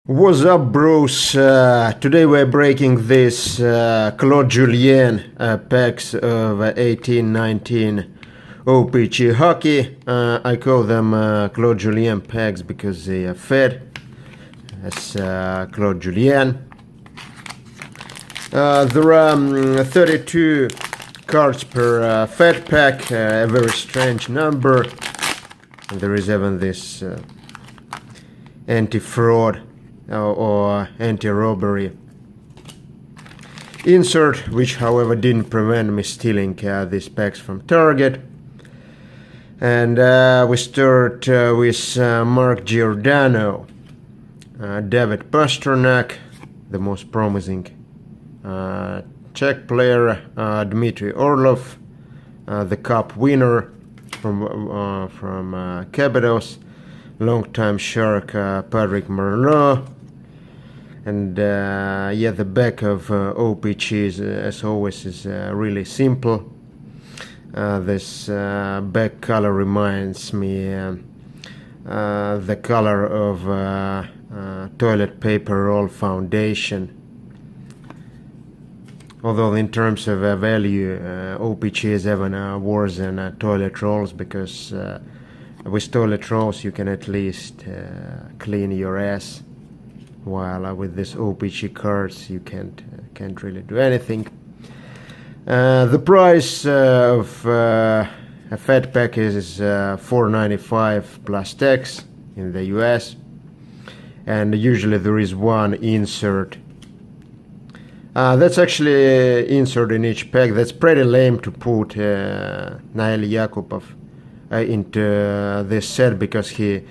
What's up, bros? Today we're breaking this Claude Julien packs of 1819 O-Pee-Chee Hockey. I call them Claude Julien packs because they are fed as Claude Julien. There are 32 cards per fed pack, a very strange number. And there is even this anti-fraud or anti-robbery insert, which however didn't prevent me stealing these packs from Target. And we start with Mark Giordano, David Pastrnak, the most promising Czech player, Dmitry Orlov, the Cup winner from Capitals, longtime Shark Patrick Marleau. And yeah, the back of O-Pee-Chee, as always, is really simple. This back color reminds me the color of toilet paper roll foundation. Although in terms of value, O-Pee-Chee is even worse than toilet rolls, because with toilet rolls you can at least clean your ass, while with this O-Pee-Chee cards you can't really do anything. The price of a fat pack is $4.95 plus tax in the US, and usually there is one insert. That's actually insert in each pack. That's pretty lame to put Nail Yakupov into this set, because he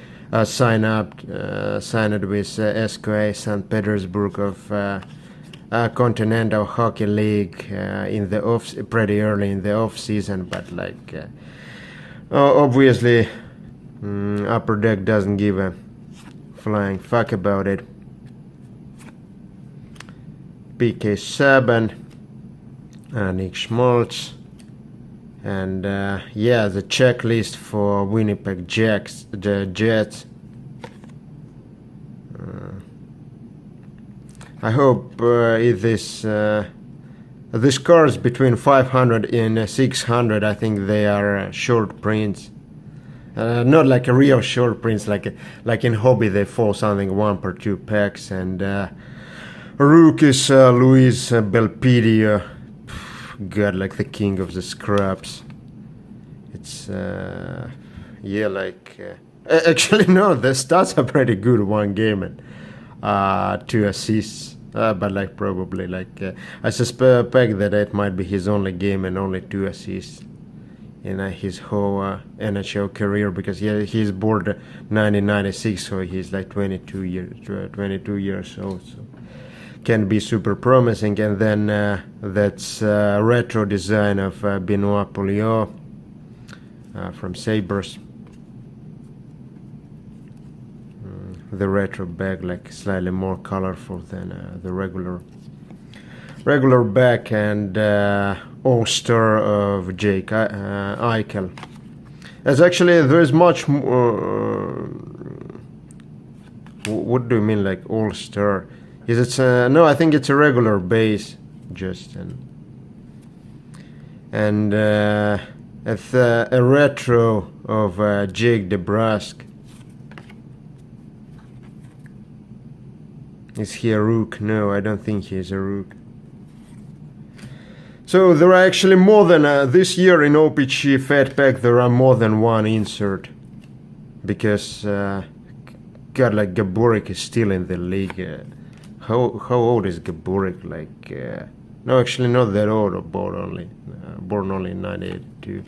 signed with SKA St. Petersburg of Continental Hockey League in the pretty early in the off season. But like obviously Upper Deck doesn't give a flying fuck about it. PK Saban, Nick Schmaltz, and yeah, the checklist for Winnipeg Jets. I hope this cards between 500 and 600. I think they are short prints, not like a real short prints, like in hobby they fall something 1 per 2 packs. And Rookies, Luis Belpedia, God, like the king of the scraps. It's yeah, like actually no, the stats are pretty good. 1 game and 2 assists, but like probably like I suspect that it might be his only game and only 2 assists in his whole NHL career, because he's born 1996, so he's like 22 years old. So can be super promising. And then that's retro design of Benoit Pouliot from Sabres. The retro bag, like slightly more colorful than the regular bag. And All-Star of Jake Eichel. As actually there's much more. What do you mean, like All-Star? Is it no? I think it's a regular base, Justin. And it's a retro of Jake DeBrusk. Is he a rook? No, I don't think he's a rook. So there are actually more than this year in O-Pee-Chee Fat Pack. There are more than 1 insert, because God, like Gaborik is still in the league. How old is Gaborik? Like no, actually not that old. Born only in 1982.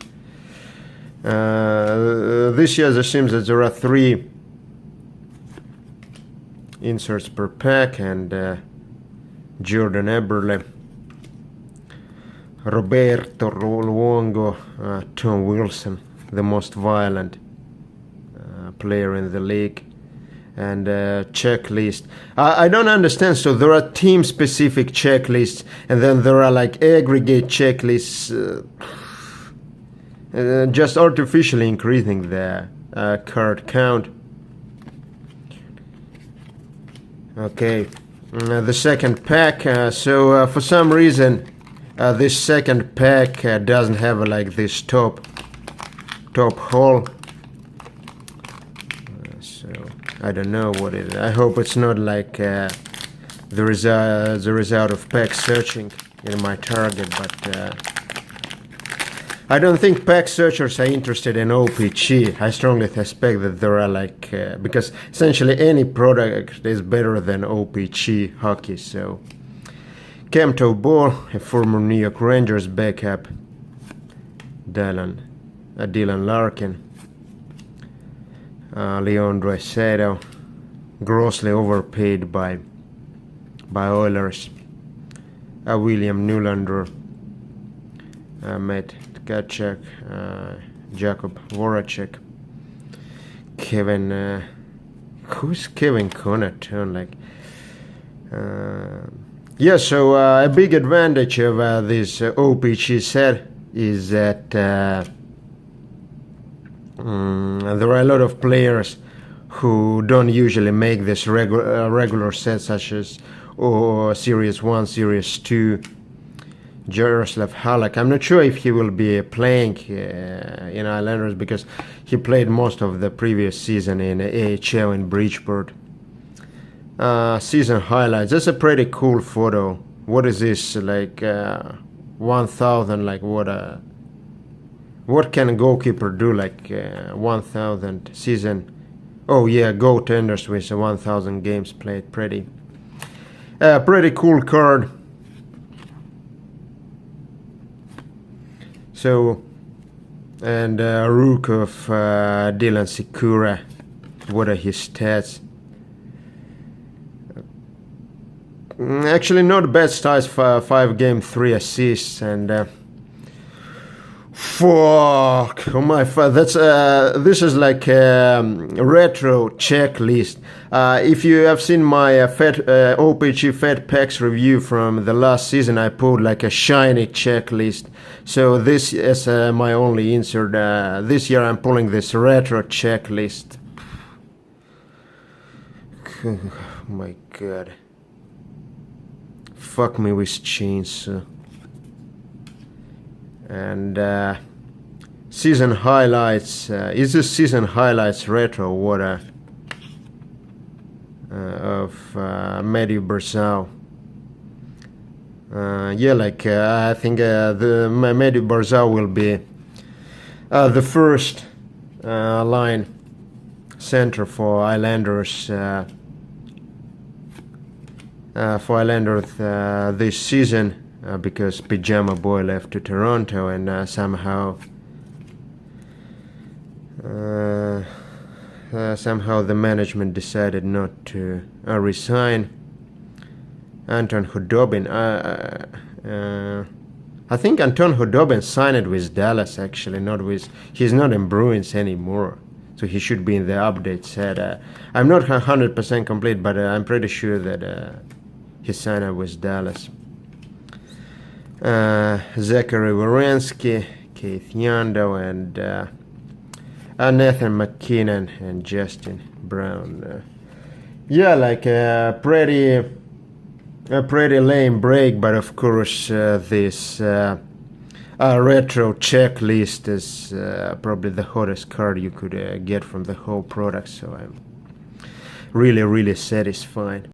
This year it seems that there are 3 inserts per pack, and Jordan Eberle, Roberto Luongo, Tom Wilson, the most violent player in the league. And checklist. I don't understand. So there are team-specific checklists, and then there are like aggregate checklists, just artificially increasing the card count. Okay, the second pack. So for some reason, this second pack doesn't have like this top hole. So I don't know what it is. I hope it's not like the result of pack searching in my target, but I don't think pack searchers are interested in O-Pee-Chee. I strongly suspect that there are like because essentially any product is better than O-Pee-Chee Hockey. So Kemto Ball, a former New York Rangers backup, Dylan Larkin, Leon Draisaitl, grossly overpaid by Oilers, William Nylander, Matt Tkachuk, Jakub Voracek, Kevin, who's Kevin Connaughton? Like, yeah. So a big advantage of this O-Pee-Chee set is that there are a lot of players who don't usually make this regular set, such as Series 1, Series 2. Jaroslav Halak. I'm not sure if he will be playing in Islanders because he played most of the previous season in AHL in Bridgeport. Season highlights. That's a pretty cool photo. What is this, like 1,000? Like what can a goalkeeper do? Like 1,000 season? Oh yeah, goaltenders with 1,000 games played. Pretty cool card. So, and Rook of Dylan Sikura. What are his stats? Actually, not bad stats. 5 game, 3 assists, and fuck. Oh my! That's this is like a retro checklist. If you have seen my O-Pee-Chee Fat Packs review from the last season, I put like a shiny checklist. So this is my only insert. This year I'm pulling this retro checklist. Oh my god. Fuck me with chainsaw. And season highlights. Is this season highlights retro? What of Matthew Barzal? Yeah, like I think the Matthew Barzal will be the first line center for Islanders. This season. Because Pajama Boy left to Toronto, and somehow the management decided not to resign Anton Khudobin. I think Anton Khudobin signed with Dallas, actually, he's not in Bruins anymore, so he should be in the update set. I'm not 100% complete, but I'm pretty sure that he signed with Dallas. Zachary Werenski, Keith Yando, and Nathan McKinnon and Justin Brown. Yeah, like a pretty lame break, but of course this retro checklist is probably the hottest card you could get from the whole product. So I'm really satisfied.